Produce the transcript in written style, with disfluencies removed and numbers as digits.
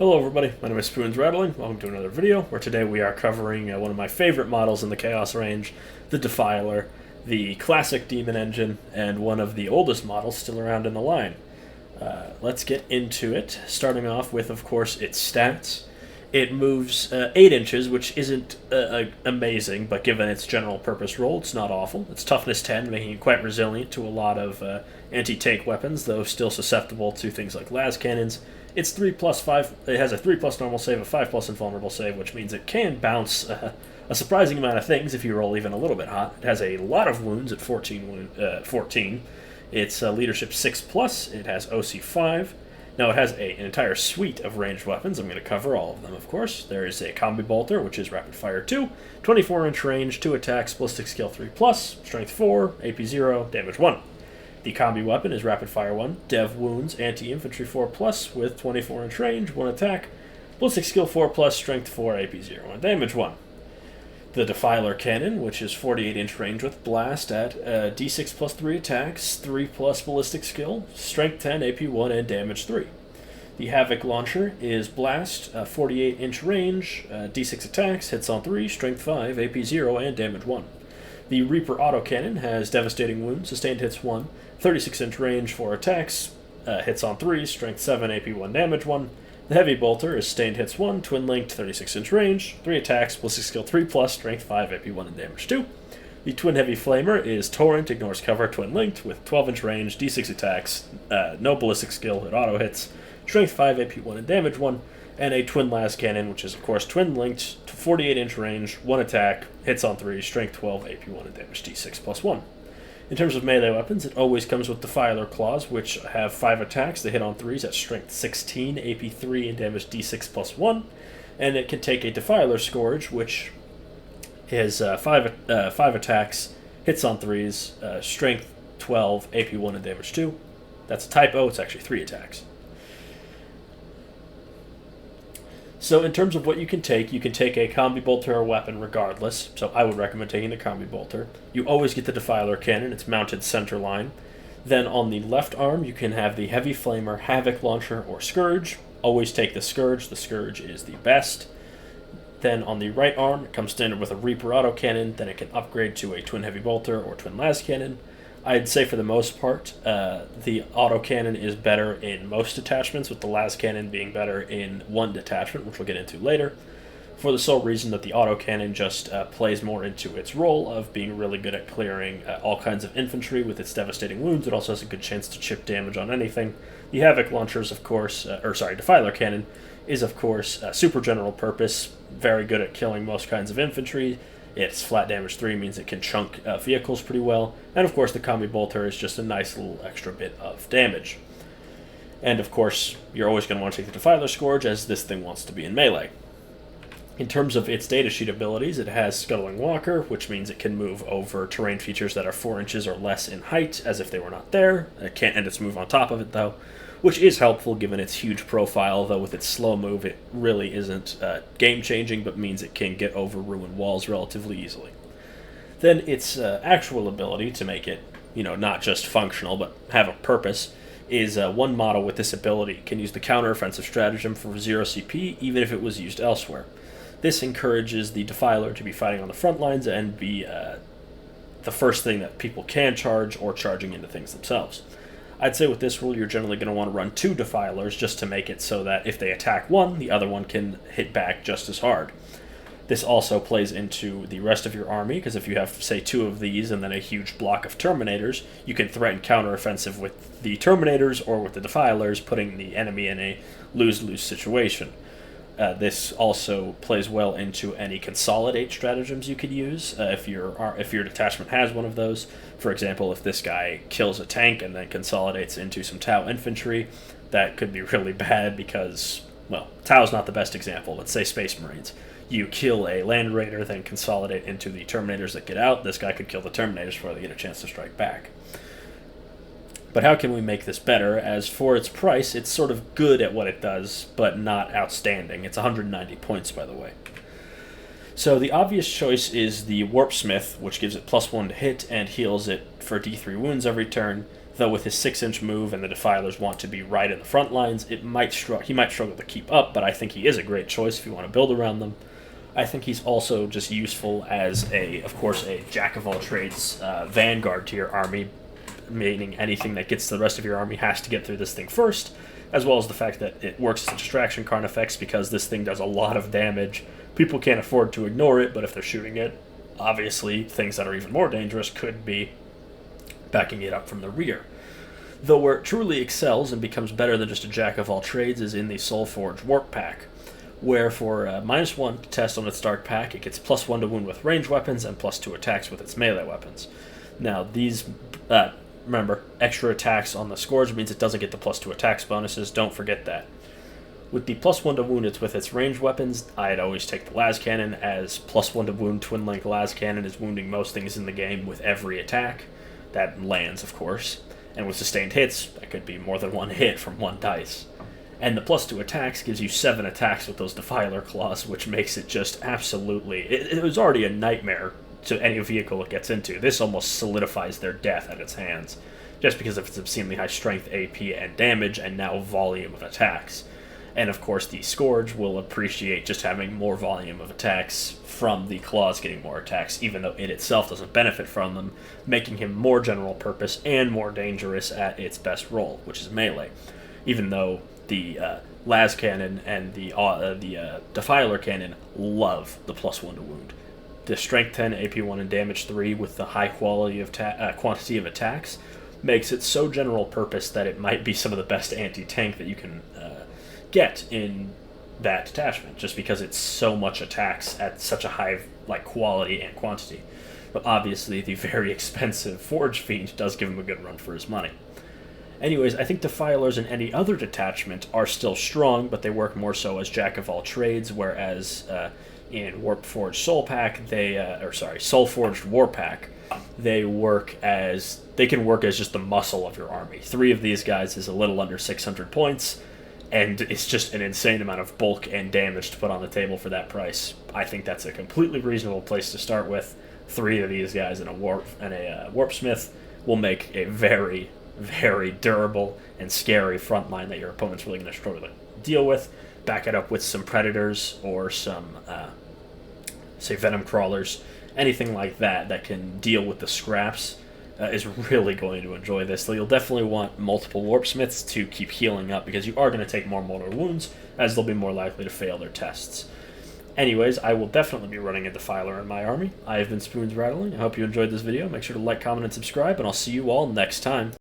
Hello everybody, my name is Spoons Rattling. Welcome to another video where today we are covering one of my favorite models in the Chaos range, the Defiler, the classic demon engine, and one of the oldest models still around in the line. Let's get into it, starting off with, of course, its stats. It moves 8 inches, which isn't amazing, but given its general purpose role, it's not awful. It's toughness 10, making it quite resilient to a lot of anti-tank weapons, though still susceptible to things like las cannons. It's 3 plus 5. It has a 3 plus normal save, a 5 plus invulnerable save, which means it can bounce a surprising amount of things if you roll even a little bit hot. It has a lot of wounds at 14. It's leadership 6 plus. It has OC 5. Now it has an entire suite of ranged weapons. I'm going to cover all of them, of course. There is a combi bolter, which is rapid fire 2, 24-inch range, 2 attacks, ballistic skill 3 plus, strength 4, AP 0, damage 1. The combi weapon is rapid fire 1, dev wounds, anti-infantry 4 plus with 24-inch range, 1 attack, ballistic skill 4 plus, strength 4, AP 0, and damage 1. The Defiler cannon, which is 48-inch range with blast at d6 plus 3 attacks, 3 plus ballistic skill, strength 10, AP 1, and damage 3. The Havoc launcher is blast, 48-inch range, d6 attacks, hits on 3, strength 5, AP 0, and damage 1. The Reaper autocannon has devastating wounds, sustained hits 1, 36-inch range, 4 attacks, hits on 3, strength 7, AP 1, damage 1. The Heavy Bolter is sustained hits 1, twin-linked, 36-inch range, 3 attacks, ballistic skill 3 plus, strength 5, AP 1, and damage 2. The Twin Heavy Flamer is Torrent, ignores cover, twin-linked, with 12-inch range, d6 attacks, no ballistic skill, it auto-hits, strength 5, AP 1, and damage 1. And a Twin Las Cannon, which is, of course, twin-linked, 48-inch range, 1 attack, hits on 3, strength 12, AP 1, and damage d6 plus 1. In terms of melee weapons, it always comes with Defiler claws, which have 5 attacks. They hit on 3s at strength 16, AP 3, and damage d6 plus 1. And it can take a Defiler Scourge, which is 5 attacks, hits on 3s, strength 12, AP 1, and damage 2. That's a typo, it's actually 3 attacks. So in terms of what you can take a combi bolter or weapon regardless, so I would recommend taking the combi bolter. You always get the Defiler cannon, it's mounted center line. Then on the left arm, you can have the Heavy Flamer, Havoc launcher, or Scourge. Always take the Scourge is the best. Then on the right arm, it comes standard with a Reaper autocannon, then it can upgrade to a Twin Heavy Bolter or Twin Las Cannon. I'd say for the most part, the autocannon is better in most detachments, with the las cannon being better in one detachment, which we'll get into later, for the sole reason that the autocannon just plays more into its role of being really good at clearing all kinds of infantry with its devastating wounds. It also has a good chance to chip damage on anything. The Havoc launchers, of course, Defiler cannon, is of course super general purpose, very good at killing most kinds of infantry. Its flat damage 3 means it can chunk vehicles pretty well. And of course the combi bolter is just a nice little extra bit of damage. And of course, you're always going to want to take the Defiler Scourge, as this thing wants to be in melee. In terms of its datasheet abilities, it has Scuttling Walker, which means it can move over terrain features that are 4 inches or less in height, as if they were not there. It can't end its move on top of it, though, which is helpful given its huge profile, though with its slow move it really isn't game-changing, but means it can get over ruined walls relatively easily. Then its actual ability to make it, not just functional, but have a purpose, is one model with this ability can use the counter-offensive stratagem for 0 CP, even if it was used elsewhere. This encourages the Defiler to be fighting on the front lines and be the first thing that people can charge, or charging into things themselves. I'd say with this rule, you're generally going to want to run 2 Defilers just to make it so that if they attack one, the other one can hit back just as hard. This also plays into the rest of your army, because if you have, say, 2 of these and then a huge block of Terminators, you can threaten counteroffensive with the Terminators or with the Defilers, putting the enemy in a lose-lose situation. This also plays well into any consolidate stratagems you could use if your detachment has one of those. For example, if this guy kills a tank and then consolidates into some Tau infantry, that could be really bad because, well, Tau's not the best example. Let's say Space Marines. You kill a Land Raider, then consolidate into the Terminators that get out. This guy could kill the Terminators before they get a chance to strike back. But how can we make this better? As for its price, it's sort of good at what it does, but not outstanding. It's 190 points, by the way. So the obvious choice is the Warpsmith, which gives it +1 to hit and heals it for D3 wounds every turn. Though with his 6-inch move and the Defilers want to be right in the front lines, he might struggle to keep up, but I think he is a great choice if you want to build around them. I think he's also just useful as, of course, a jack-of-all-trades vanguard to your army, meaning anything that gets to the rest of your army has to get through this thing first, as well as the fact that it works as a distraction carnifex because this thing does a lot of damage. People can't afford to ignore it, but if they're shooting it, obviously things that are even more dangerous could be backing it up from the rear. Though where it truly excels and becomes better than just a jack-of-all-trades is in the Soulforged Warp Pack, where for -1 to test on its Dark Pack, it gets +1 to wound with ranged weapons and +2 attacks with its melee weapons. Now, these, remember, extra attacks on the Scourge means it doesn't get the +2 attacks bonuses, don't forget that. With the +1 to wound with its ranged weapons, I'd always take the Las Cannon, as +1 to wound twin-link Las Cannon is wounding most things in the game with every attack. That lands, of course. And with sustained hits, that could be more than one hit from one dice. And the +2 attacks gives you 7 attacks with those Defiler claws, which makes it just absolutely... It was already a nightmare to any vehicle it gets into. This almost solidifies their death at its hands, just because of its obscenely high strength, AP, and damage, and now volume of attacks. And of course, the Scourge will appreciate just having more volume of attacks from the claws getting more attacks, even though it itself doesn't benefit from them, making him more general purpose and more dangerous at its best role, which is melee. Even though the Las Cannon and the Defiler Cannon love the +1 to wound. The Strength 10, AP 1, and Damage 3 with the high quantity of attacks makes it so general purpose that it might be some of the best anti-tank that you can get in that detachment, just because it's so much attacks at such a high quality and quantity. But obviously the very expensive Forge Fiend does give him a good run for his money. Anyways, I think Defilers in any other detachment are still strong, but they work more so as jack-of-all-trades, whereas in Warpforged Soul Pack, Soulforged War Pack, they can work as just the muscle of your army. 3 of these guys is a little under 600 points, and it's just an insane amount of bulk and damage to put on the table for that price. I think that's a completely reasonable place to start with. 3 of these guys and a Warpsmith will make a very, very durable and scary front line that your opponent's really going to struggle to deal with. Back it up with some Predators or some, say, Venom Crawlers, anything like that can deal with the scraps. Is really going to enjoy this. So you'll definitely want multiple Warpsmiths to keep healing up, because you are going to take more mortal wounds, as they'll be more likely to fail their tests. Anyways, I will definitely be running a Defiler in my army. I have been Spoons Rattling. I hope you enjoyed this video. Make sure to like, comment, and subscribe, and I'll see you all next time.